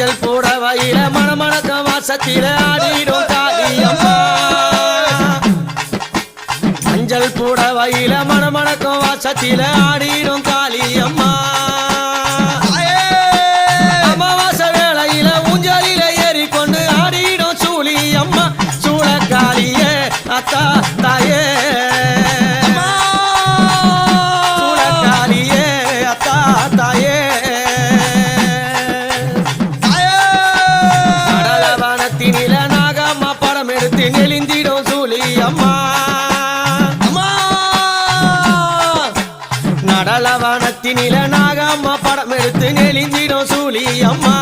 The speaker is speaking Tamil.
மஞ்சள் புடவையில மணமணக்க வாசத்தில ஆடிடும் காளியம்மா மஞ்சள் புடவையில மணமணக்க வாசத்தில ஆடிடும் காளியம்மா அமாவாசை வேளையில ஊஞ்சலில ஏறிக்கொண்டு ஆடிடும் சூழியம்மா சூழக்காளியே அத்தா தாயே சூழக்காளியே அத்தா தாயே கடலவனத்தினில நாகம்மா படம் எடுத்து நெளிந்திடும் சூழியம்மா நடலவனத்தினில நாகம்மா படம் எடுத்து நெளிந்திடும் சூழியம்மா